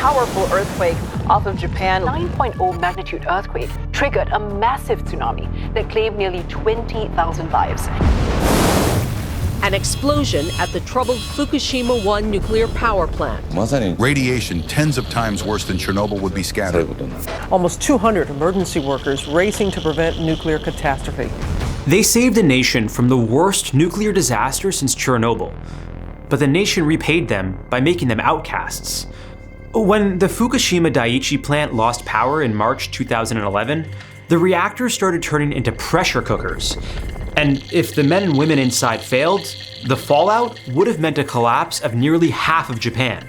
powerful earthquake off of Japan. 9.0 magnitude earthquake triggered a massive tsunami that claimed nearly 20,000 lives. An explosion at the troubled Fukushima 1 nuclear power plant. Radiation tens of times worse than Chernobyl would be scattered. Almost 200 emergency workers racing to prevent nuclear catastrophe. They saved the nation from the worst nuclear disaster since Chernobyl, but the nation repaid them by making them outcasts. When the Fukushima Daiichi plant lost power in March 2011, the reactors started turning into pressure cookers. And if the men and women inside failed, the fallout would have meant a collapse of nearly half of Japan.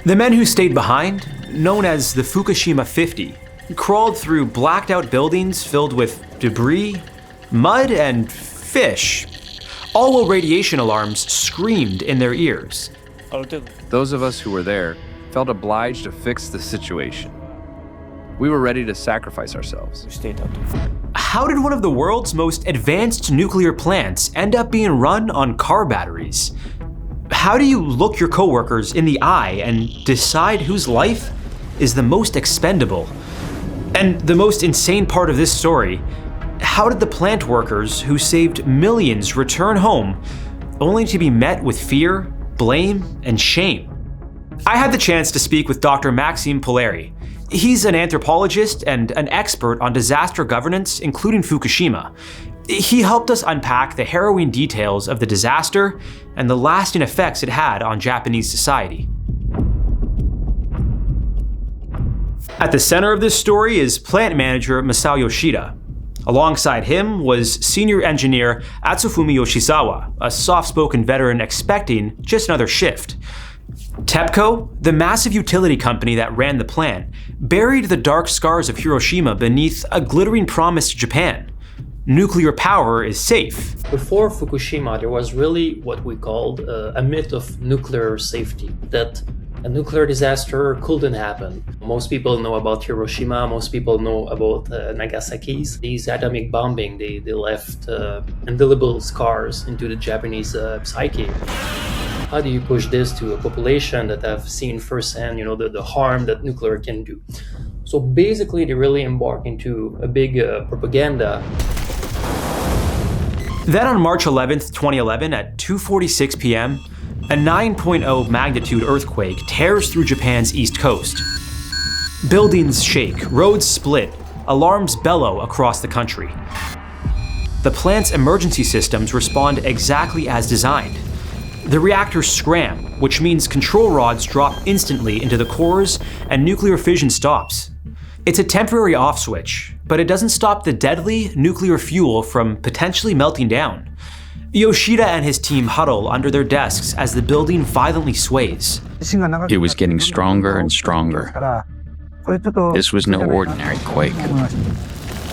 The men who stayed behind, known as the Fukushima 50, crawled through blacked out buildings filled with debris, mud, and fish, all while radiation alarms screamed in their ears. Those of us who were there felt obliged to fix the situation. We were ready to sacrifice ourselves. How did one of the world's most advanced nuclear plants end up being run on car batteries? How do you look your coworkers in the eye and decide whose life is the most expendable? And the most insane part of this story, how did the plant workers who saved millions return home only to be met with fear, blame, and shame? I had the chance to speak with Dr. Maxime Polleri. He's an anthropologist and an expert on disaster governance, including Fukushima. He helped us unpack the harrowing details of the disaster and the lasting effects it had on Japanese society. At the center of this story is plant manager Masao Yoshida. Alongside him was senior engineer Atsufumi Yoshizawa, a soft-spoken veteran expecting just another shift. TEPCO, the massive utility company that ran the plant, buried the dark scars of Hiroshima beneath a glittering promise to Japan. Nuclear power is safe. Before Fukushima, there was really what we called a myth of nuclear safety, that a nuclear disaster couldn't happen. Most people know about Hiroshima, most people know about Nagasaki's. These atomic bombing, they left indelible scars into the Japanese psyche. How do you push this to a population that have seen firsthand, the harm that nuclear can do? So basically, they really embark into a big propaganda. Then on March 11th, 2011, at 2:46 p.m., a 9.0 magnitude earthquake tears through Japan's east coast. Buildings shake, roads split, alarms bellow across the country. The plant's emergency systems respond exactly as designed. The reactors scram, which means control rods drop instantly into the cores and nuclear fission stops. It's a temporary off switch, but it doesn't stop the deadly nuclear fuel from potentially melting down. Yoshida and his team huddle under their desks as the building violently sways. It was getting stronger and stronger. This was no ordinary quake.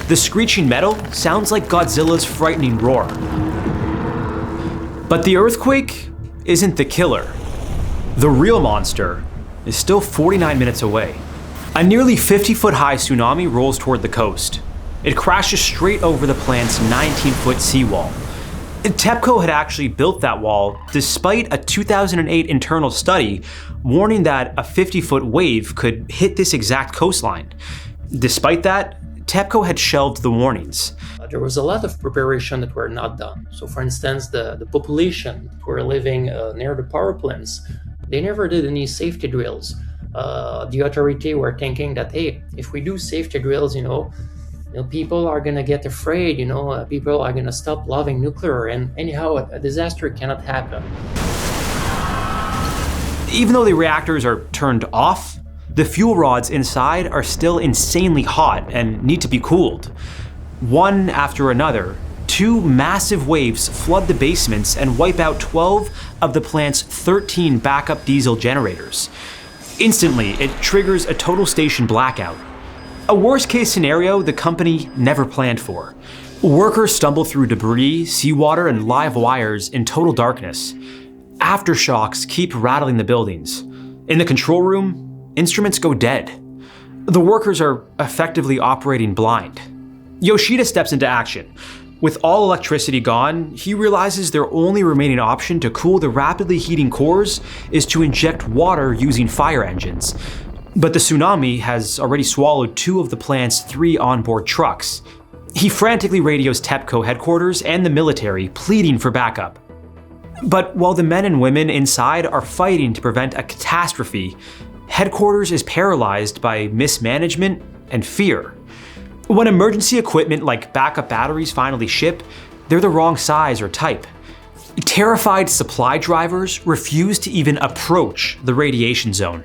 The screeching metal sounds like Godzilla's frightening roar. But the earthquake isn't the killer. The real monster is still 49 minutes away. A nearly 50-foot-high tsunami rolls toward the coast. It crashes straight over the plant's 19-foot seawall. TEPCO had actually built that wall despite a 2008 internal study warning that a 50-foot wave could hit this exact coastline. Despite that, TEPCO had shelved the warnings. There was a lot of preparation that were not done. So for instance, the population who were living near the power plants, they never did any safety drills. The authority were thinking that, hey, if we do safety drills, people are gonna get afraid, people are gonna stop loving nuclear, and anyhow, a disaster cannot happen. Even though the reactors are turned off, the fuel rods inside are still insanely hot and need to be cooled. One after another, two massive waves flood the basements and wipe out 12 of the plant's 13 backup diesel generators. Instantly, it triggers a total station blackout. A worst-case scenario the company never planned for. Workers stumble through debris, seawater, and live wires in total darkness. Aftershocks keep rattling the buildings. In the control room, instruments go dead. The workers are effectively operating blind. Yoshida steps into action. With all electricity gone, he realizes their only remaining option to cool the rapidly heating cores is to inject water using fire engines. But the tsunami has already swallowed 2 of the plant's 3 onboard trucks. He frantically radios TEPCO headquarters and the military, pleading for backup. But while the men and women inside are fighting to prevent a catastrophe, headquarters is paralyzed by mismanagement and fear. When emergency equipment like backup batteries finally ship, they're the wrong size or type. Terrified supply drivers refuse to even approach the radiation zone.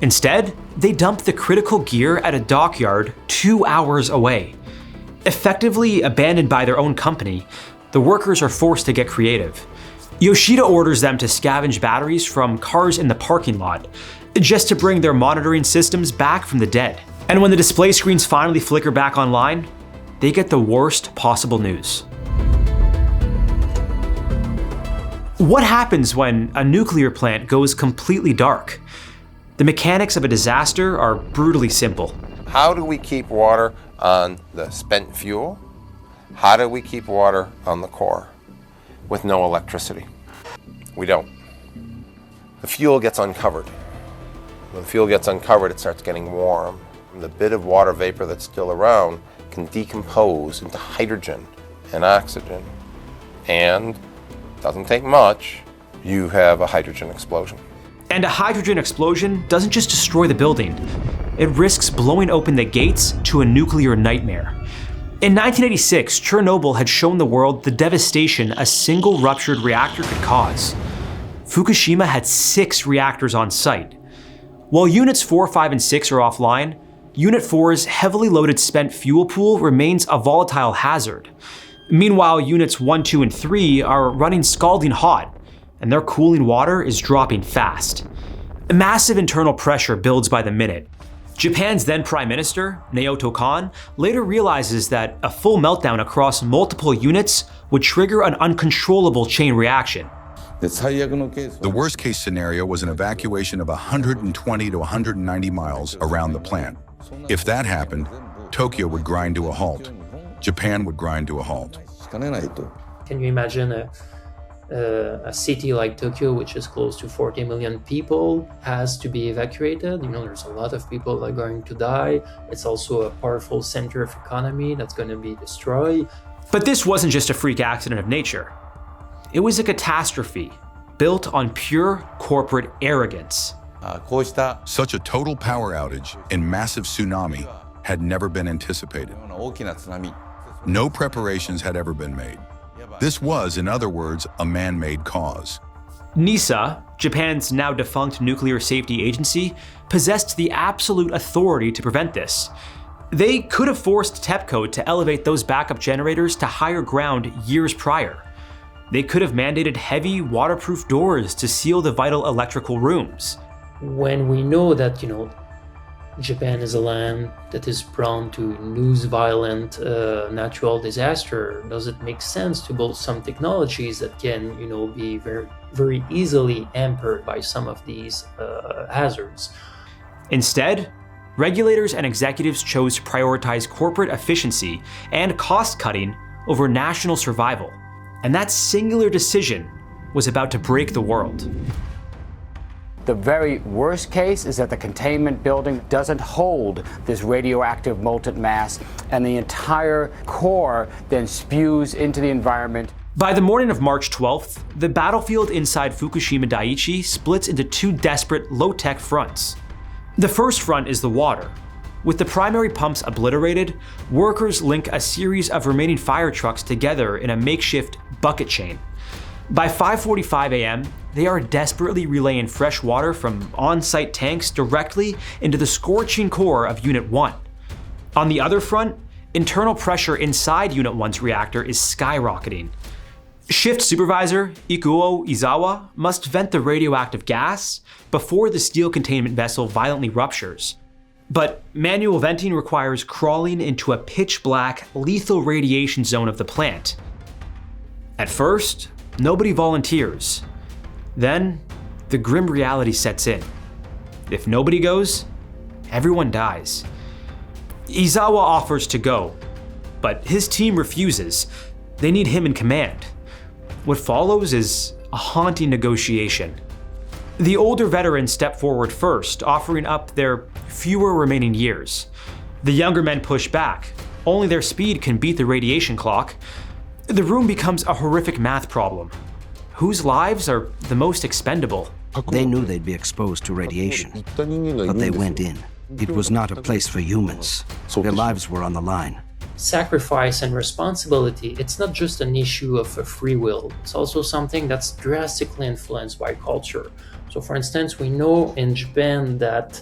Instead, they dump the critical gear at a dockyard 2 hours away. Effectively abandoned by their own company, the workers are forced to get creative. Yoshida orders them to scavenge batteries from cars in the parking lot, just to bring their monitoring systems back from the dead. And when the display screens finally flicker back online, they get the worst possible news. What happens when a nuclear plant goes completely dark? The mechanics of a disaster are brutally simple. How do we keep water on the spent fuel? How do we keep water on the core with no electricity? We don't. The fuel gets uncovered. When the fuel gets uncovered, it starts getting warm. The bit of water vapor that's still around can decompose into hydrogen and oxygen. And it doesn't take much, you have a hydrogen explosion. And a hydrogen explosion doesn't just destroy the building, it risks blowing open the gates to a nuclear nightmare. In 1986, Chernobyl had shown the world the devastation a single ruptured reactor could cause. Fukushima had 6 reactors on site. While Units 4, 5, and 6 are offline, Unit 4's heavily loaded spent fuel pool remains a volatile hazard. Meanwhile, Units 1, 2, and 3 are running scalding hot, and their cooling water is dropping fast. A massive internal pressure builds by the minute. Japan's then Prime Minister, Naoto Kan, later realizes that a full meltdown across multiple units would trigger an uncontrollable chain reaction. The worst-case scenario was an evacuation of 120 to 190 miles around the plant. If that happened, Tokyo would grind to a halt. Japan would grind to a halt. Can you imagine a city like Tokyo, which is close to 40 million people, has to be evacuated? There's a lot of people that are going to die. It's also a powerful center of economy that's going to be destroyed. But this wasn't just a freak accident of nature. It was a catastrophe built on pure corporate arrogance. Such a total power outage and massive tsunami had never been anticipated. No preparations had ever been made. This was, in other words, a man-made cause. NISA, Japan's now defunct nuclear safety agency, possessed the absolute authority to prevent this. They could have forced TEPCO to elevate those backup generators to higher ground years prior. They could have mandated heavy, waterproof doors to seal the vital electrical rooms. When we know that, Japan is a land that is prone to lose violent natural disaster, does it make sense to build some technologies that can, be very, very easily hampered by some of these hazards? Instead, regulators and executives chose to prioritize corporate efficiency and cost-cutting over national survival. And that singular decision was about to break the world. The very worst case is that the containment building doesn't hold this radioactive molten mass, and the entire core then spews into the environment. By the morning of March 12th, the battlefield inside Fukushima Daiichi splits into 2 desperate, low-tech fronts. The first front is the water. With the primary pumps obliterated, workers link a series of remaining fire trucks together in a makeshift bucket chain. By 5:45 a.m., they are desperately relaying fresh water from on-site tanks directly into the scorching core of Unit 1. On the other front, internal pressure inside Unit 1's reactor is skyrocketing. Shift supervisor Ikuo Izawa must vent the radioactive gas before the steel containment vessel violently ruptures. But manual venting requires crawling into a pitch-black, lethal radiation zone of the plant. At first, nobody volunteers. Then, the grim reality sets in. If nobody goes, everyone dies. Izawa offers to go, but his team refuses. They need him in command. What follows is a haunting negotiation. The older veterans step forward first, offering up their fewer remaining years. The younger men push back. Only their speed can beat the radiation clock. The room becomes a horrific math problem. Whose lives are the most expendable? They knew they'd be exposed to radiation, but they went in. It was not a place for humans. Their lives were on the line. Sacrifice and responsibility, it's not just an issue of free will. It's also something that's drastically influenced by culture. So for instance, we know in Japan that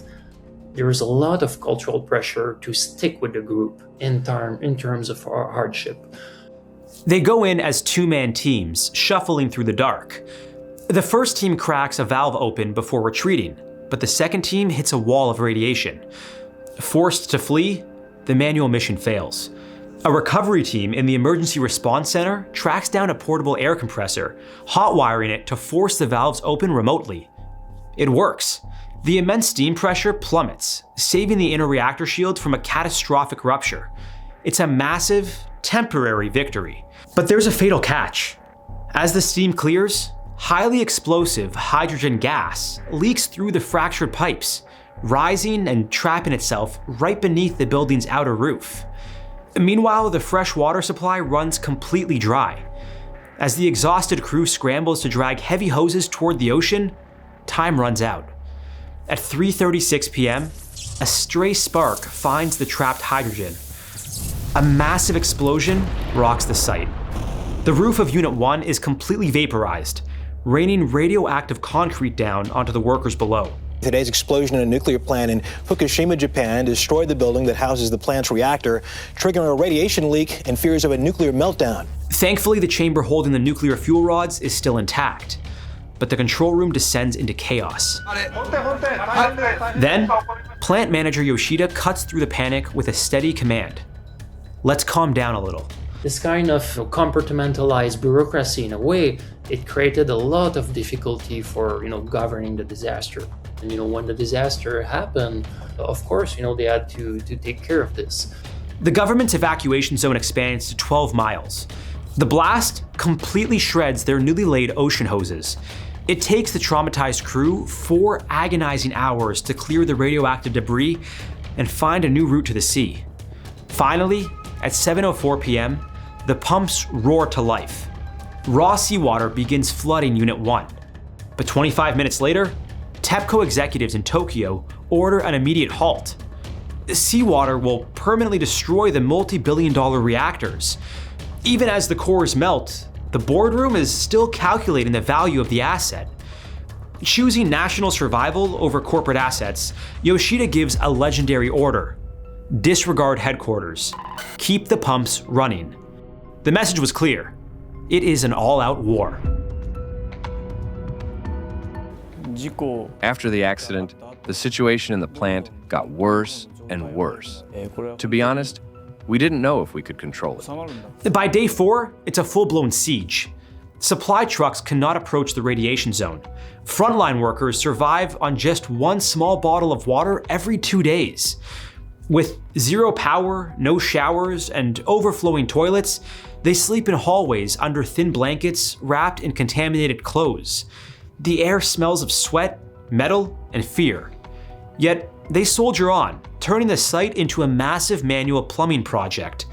there's a lot of cultural pressure to stick with the group in terms of hardship. They go in as two-man teams, shuffling through the dark. The first team cracks a valve open before retreating, but the second team hits a wall of radiation. Forced to flee, the manual mission fails. A recovery team in the Emergency Response Center tracks down a portable air compressor, hot-wiring it to force the valves open remotely. It works. The immense steam pressure plummets, saving the inner reactor shield from a catastrophic rupture. It's a massive, temporary victory. But there's a fatal catch. As the steam clears, highly explosive hydrogen gas leaks through the fractured pipes, rising and trapping itself right beneath the building's outer roof. Meanwhile, the fresh water supply runs completely dry. As the exhausted crew scrambles to drag heavy hoses toward the ocean, time runs out. At 3:36 p.m., a stray spark finds the trapped hydrogen. A massive explosion rocks the site. The roof of Unit 1 is completely vaporized, raining radioactive concrete down onto the workers below. Today's explosion in a nuclear plant in Fukushima, Japan, destroyed the building that houses the plant's reactor, triggering a radiation leak and fears of a nuclear meltdown. Thankfully, the chamber holding the nuclear fuel rods is still intact, but the control room descends into chaos. Then, plant manager Yoshida cuts through the panic with a steady command. Let's calm down a little. This kind of compartmentalized bureaucracy, in a way, it created a lot of difficulty for, governing the disaster. And, when the disaster happened, of course, they had to take care of this. The government's evacuation zone expands to 12 miles. The blast completely shreds their newly laid ocean hoses. It takes the traumatized crew 4 agonizing hours to clear the radioactive debris and find a new route to the sea. Finally, at 7:04 p.m., the pumps roar to life. Raw seawater begins flooding Unit 1. But 25 minutes later, TEPCO executives in Tokyo order an immediate halt. Seawater will permanently destroy the multi-billion-dollar reactors. Even as the cores melt, the boardroom is still calculating the value of the asset. Choosing national survival over corporate assets, Yoshida gives a legendary order: disregard headquarters. Keep the pumps running. The message was clear. It is an all-out war. After the accident, the situation in the plant got worse and worse. To be honest, we didn't know if we could control it. By day 4, it's a full-blown siege. Supply trucks cannot approach the radiation zone. Frontline workers survive on just one small bottle of water every 2 days. With zero power, no showers, and overflowing toilets, they sleep in hallways under thin blankets wrapped in contaminated clothes. The air smells of sweat, metal, and fear. Yet they soldier on, turning the site into a massive manual plumbing project.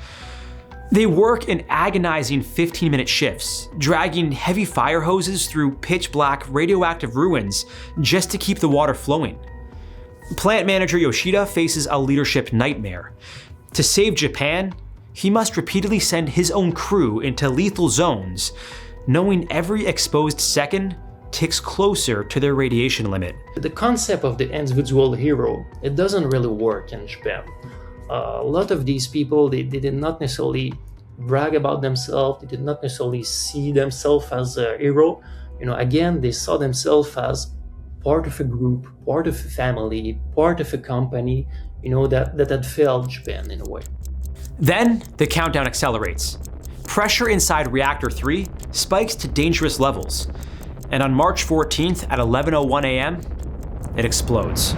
They work in agonizing 15-minute shifts, dragging heavy fire hoses through pitch-black radioactive ruins just to keep the water flowing. Plant manager Yoshida faces a leadership nightmare. To save Japan, he must repeatedly send his own crew into lethal zones, knowing every exposed second ticks closer to their radiation limit. The concept of the individual hero, it doesn't really work in Japan. A lot of these people, they did not necessarily brag about themselves, they did not necessarily see themselves as a hero. Again, they saw themselves as part of a group, part of a family, part of a company, that had failed Japan in a way. Then the countdown accelerates. Pressure inside Reactor 3 spikes to dangerous levels. And on March 14th at 11:01 a.m., it explodes.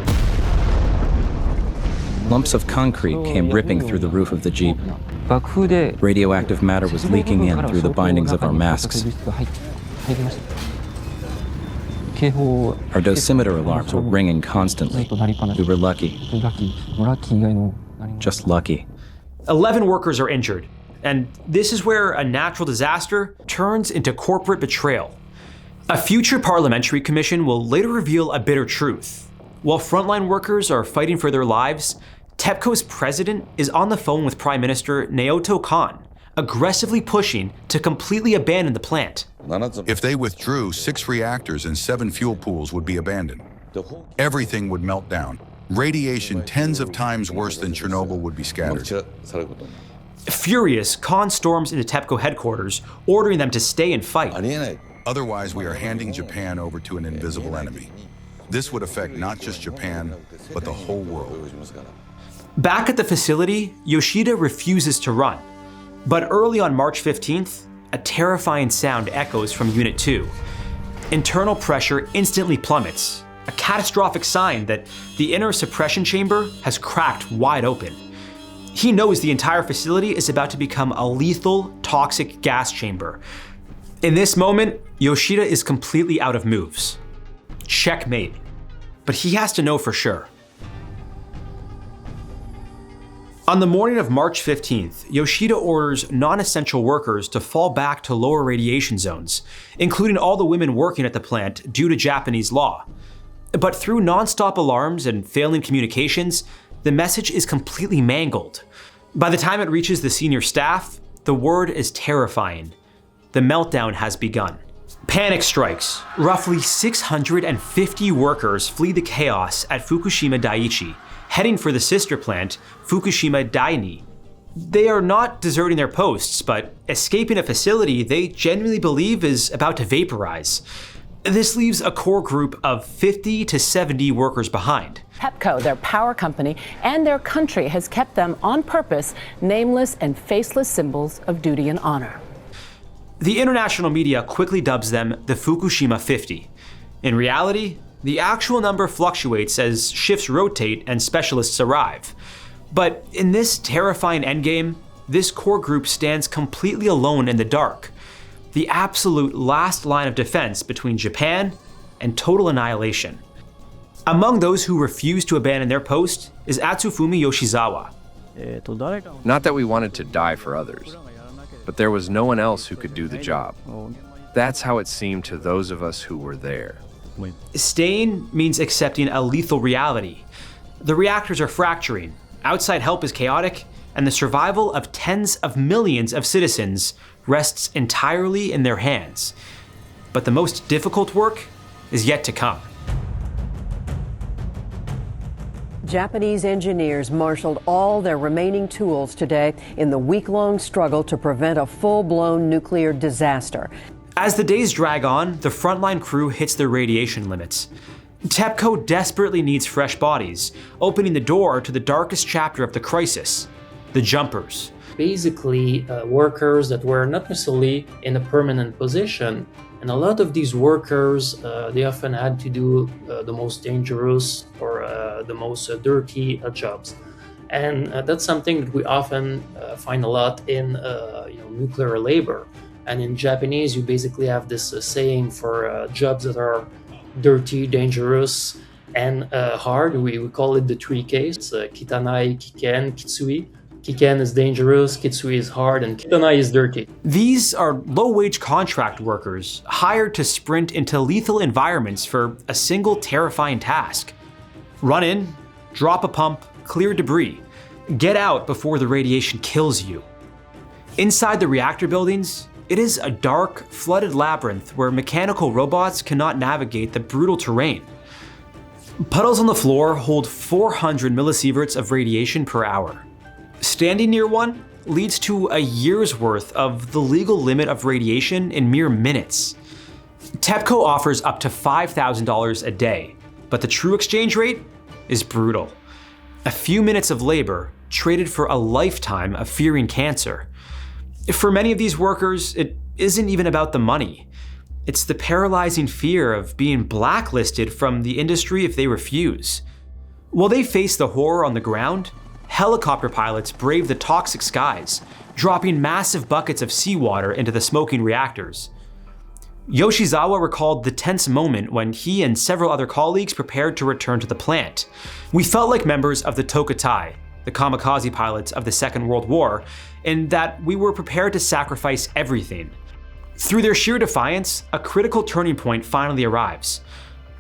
Lumps of concrete came ripping through the roof of the Jeep. Radioactive matter was leaking in through the bindings of our masks. Our dosimeter alarms were ringing constantly. We were lucky. Just lucky. 11 workers are injured, and this is where a natural disaster turns into corporate betrayal. A future parliamentary commission will later reveal a bitter truth. While frontline workers are fighting for their lives, TEPCO's president is on the phone with Prime Minister Naoto Kan, aggressively pushing to completely abandon the plant. If they withdrew, 6 reactors and 7 fuel pools would be abandoned. Everything would melt down. Radiation tens of times worse than Chernobyl would be scattered. Furious, Kan storms into TEPCO headquarters, ordering them to stay and fight. Otherwise, we are handing Japan over to an invisible enemy. This would affect not just Japan, but the whole world. Back at the facility, Yoshida refuses to run. But early on March 15th, a terrifying sound echoes from Unit 2. Internal pressure instantly plummets, a catastrophic sign that the inner suppression chamber has cracked wide open. He knows the entire facility is about to become a lethal, toxic gas chamber. In this moment, Yoshida is completely out of moves. Checkmate. But he has to know for sure. On the morning of March 15th, Yoshida orders non-essential workers to fall back to lower radiation zones, including all the women working at the plant due to Japanese law. But through non-stop alarms and failing communications, the message is completely mangled. By the time it reaches the senior staff, the word is terrifying. The meltdown has begun. Panic strikes. Roughly 650 workers flee the chaos at Fukushima Daiichi, heading for the sister plant, Fukushima Daiichi. They are not deserting their posts, but escaping a facility they genuinely believe is about to vaporize. This leaves a core group of 50 to 70 workers behind. TEPCO, their power company, and their country has kept them on purpose, nameless and faceless symbols of duty and honor. The international media quickly dubs them the Fukushima 50. In reality, the actual number fluctuates as shifts rotate and specialists arrive. But in this terrifying endgame, this core group stands completely alone in the dark, the absolute last line of defense between Japan and total annihilation. Among those who refuse to abandon their post is Atsufumi Yoshizawa. Not that we wanted to die for others, but there was no one else who could do the job. That's how it seemed to those of us who were there. Staying means accepting a lethal reality. The reactors are fracturing, outside help is chaotic, and the survival of tens of millions of citizens rests entirely in their hands. But the most difficult work is yet to come. Japanese engineers marshaled all their remaining tools today in the week-long struggle to prevent a full-blown nuclear disaster. As the days drag on, the frontline crew hits their radiation limits. TEPCO desperately needs fresh bodies, opening the door to the darkest chapter of the crisis, the jumpers. Basically, workers that were not necessarily in a permanent position, and a lot of these workers, they often had to do the most dangerous or the most dirty jobs. And that's something that we often find a lot in nuclear labor. And in Japanese, you basically have this saying for jobs that are dirty, dangerous, and hard. We call it the 3 Ks, kitanai, kiken, kitsui. Kiken is dangerous, kitsui is hard, and kitanai is dirty. These are low-wage contract workers hired to sprint into lethal environments for a single terrifying task. Run in, drop a pump, clear debris. Get out before the radiation kills you. Inside the reactor buildings, it is a dark, flooded labyrinth where mechanical robots cannot navigate the brutal terrain. Puddles on the floor hold 400 millisieverts of radiation per hour. Standing near one leads to a year's worth of the legal limit of radiation in mere minutes. TEPCO offers up to $5,000 a day, but the true exchange rate is brutal. A few minutes of labor traded for a lifetime of fearing cancer. For many of these workers, it isn't even about the money. It's the paralyzing fear of being blacklisted from the industry if they refuse. While they face the horror on the ground, helicopter pilots brave the toxic skies, dropping massive buckets of seawater into the smoking reactors. Yoshizawa recalled the tense moment when he and several other colleagues prepared to return to the plant. "We felt like members of the Tokutai, the kamikaze pilots of the Second World War, in that we were prepared to sacrifice everything." Through their sheer defiance, a critical turning point finally arrives.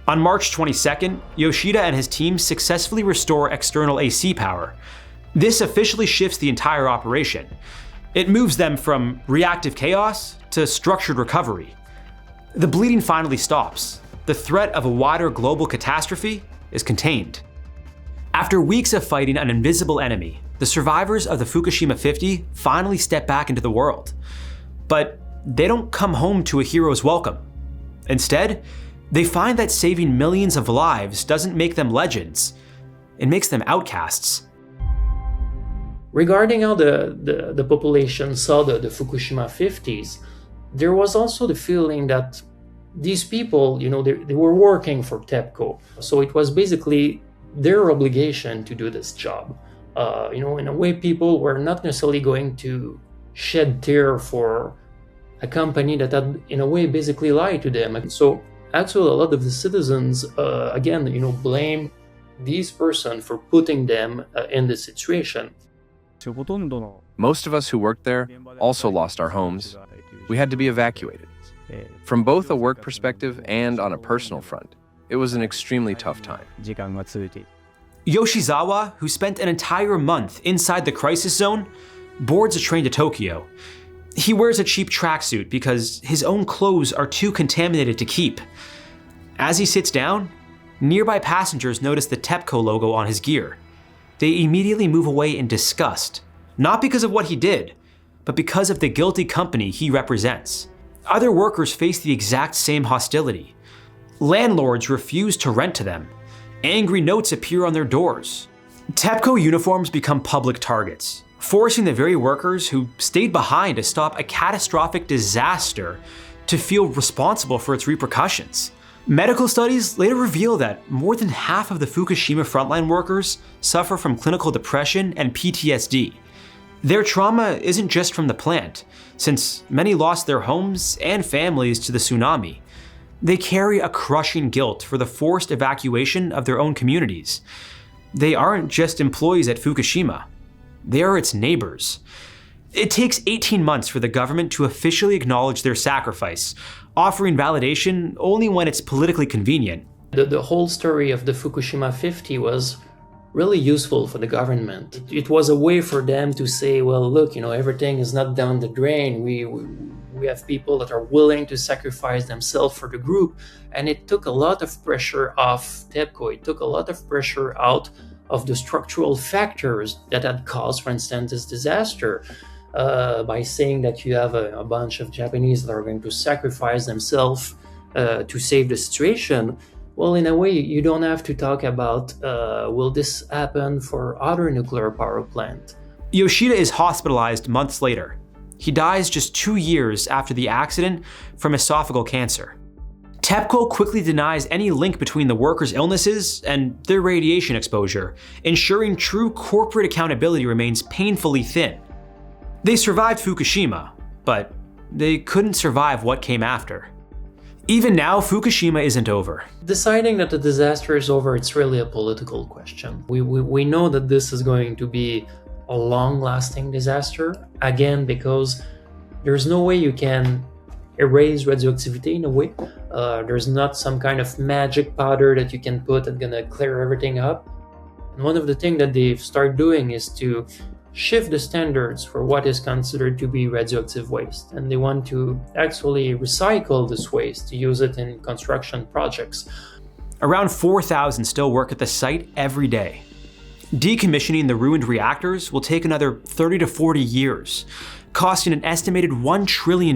On March 22nd, Yoshida and his team successfully restore external AC power. This officially shifts the entire operation. It moves them from reactive chaos to structured recovery. The bleeding finally stops. The threat of a wider global catastrophe is contained. After weeks of fighting an invisible enemy, the survivors of the Fukushima 50 finally step back into the world. But they don't come home to a hero's welcome. Instead, they find that saving millions of lives doesn't make them legends. It makes them outcasts. Regarding how the population saw the Fukushima 50s, there was also the feeling that these people, they were working for TEPCO. So it was basically their obligation to do this job. In a way, people were not necessarily going to shed tears for a company that had, in a way, basically lied to them. And so actually, a lot of the citizens, blame these persons for putting them in this situation. Most of us who worked there also lost our homes. We had to be evacuated. From both a work perspective and on a personal front, it was an extremely tough time. Yoshizawa, who spent an entire month inside the crisis zone, boards a train to Tokyo. He wears a cheap tracksuit because his own clothes are too contaminated to keep. As he sits down, nearby passengers notice the TEPCO logo on his gear. They immediately move away in disgust, not because of what he did, but because of the guilty company he represents. Other workers face the exact same hostility. Landlords refuse to rent to them. Angry notes appear on their doors. TEPCO uniforms become public targets, forcing the very workers who stayed behind to stop a catastrophic disaster to feel responsible for its repercussions. Medical studies later reveal that more than half of the Fukushima frontline workers suffer from clinical depression and PTSD. Their trauma isn't just from the plant, since many lost their homes and families to the tsunami. They carry a crushing guilt for the forced evacuation of their own communities. They aren't just employees at Fukushima. They are its neighbors. It takes 18 months for the government to officially acknowledge their sacrifice, offering validation only when it's politically convenient. The whole story of the Fukushima 50 was really useful for the government. It was a way for them to say, well, look, everything is not down the drain. We have people that are willing to sacrifice themselves for the group. And it took a lot of pressure off TEPCO. It took a lot of pressure out of the structural factors that had caused, for instance, this disaster. By saying that you have a bunch of Japanese that are going to sacrifice themselves to save the situation, well, in a way, you don't have to talk about will this happen for other nuclear power plants. Yoshida is hospitalized months later. He dies just 2 years after the accident from esophageal cancer. TEPCO quickly denies any link between the workers' illnesses and their radiation exposure, ensuring true corporate accountability remains painfully thin. They survived Fukushima, but they couldn't survive what came after. Even now, Fukushima isn't over. Deciding that the disaster is over, it's really a political question. We know that this is going to be a long-lasting disaster, again, because there's no way you can erase radioactivity in a way. There's not some kind of magic powder that you can put that's gonna clear everything up. And one of the things that they've started doing is to shift the standards for what is considered to be radioactive waste. And they want to actually recycle this waste to use it in construction projects. Around 4,000 still work at the site every day. Decommissioning the ruined reactors will take another 30 to 40 years, costing an estimated $1 trillion.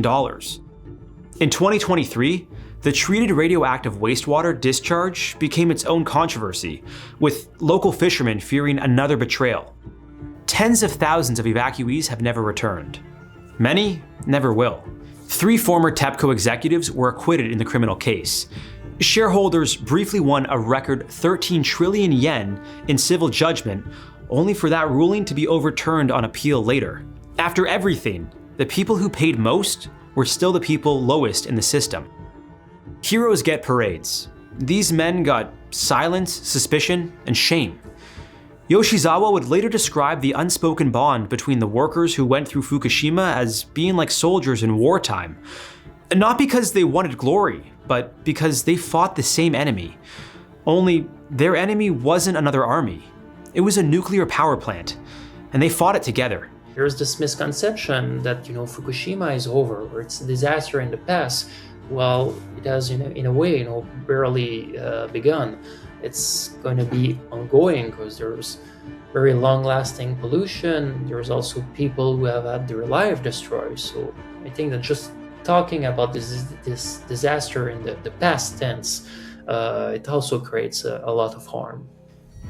In 2023, the treated radioactive wastewater discharge became its own controversy, with local fishermen fearing another betrayal. Tens of thousands of evacuees have never returned. Many never will. 3 former TEPCO executives were acquitted in the criminal case. Shareholders briefly won a record 13 trillion yen in civil judgment, only for that ruling to be overturned on appeal later. After everything, the people who paid most were still the people lowest in the system. Heroes get parades. These men got silence, suspicion, and shame. Yoshizawa would later describe the unspoken bond between the workers who went through Fukushima as being like soldiers in wartime. Not because they wanted glory, but because they fought the same enemy. Only their enemy wasn't another army. It was a nuclear power plant, and they fought it together. There's this misconception that, Fukushima is over, or it's a disaster in the past. Well, it has, in a way, barely begun. It's going to be ongoing because there's very long-lasting pollution. There's also people who have had their life destroyed. So I think that just talking about this disaster in the past tense, it also creates a lot of harm.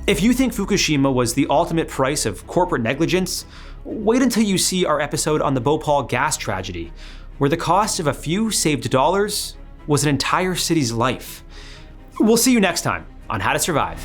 If you think Fukushima was the ultimate price of corporate negligence, wait until you see our episode on the Bhopal gas tragedy, where the cost of a few saved dollars was an entire city's life. We'll see you next time on How to Survive.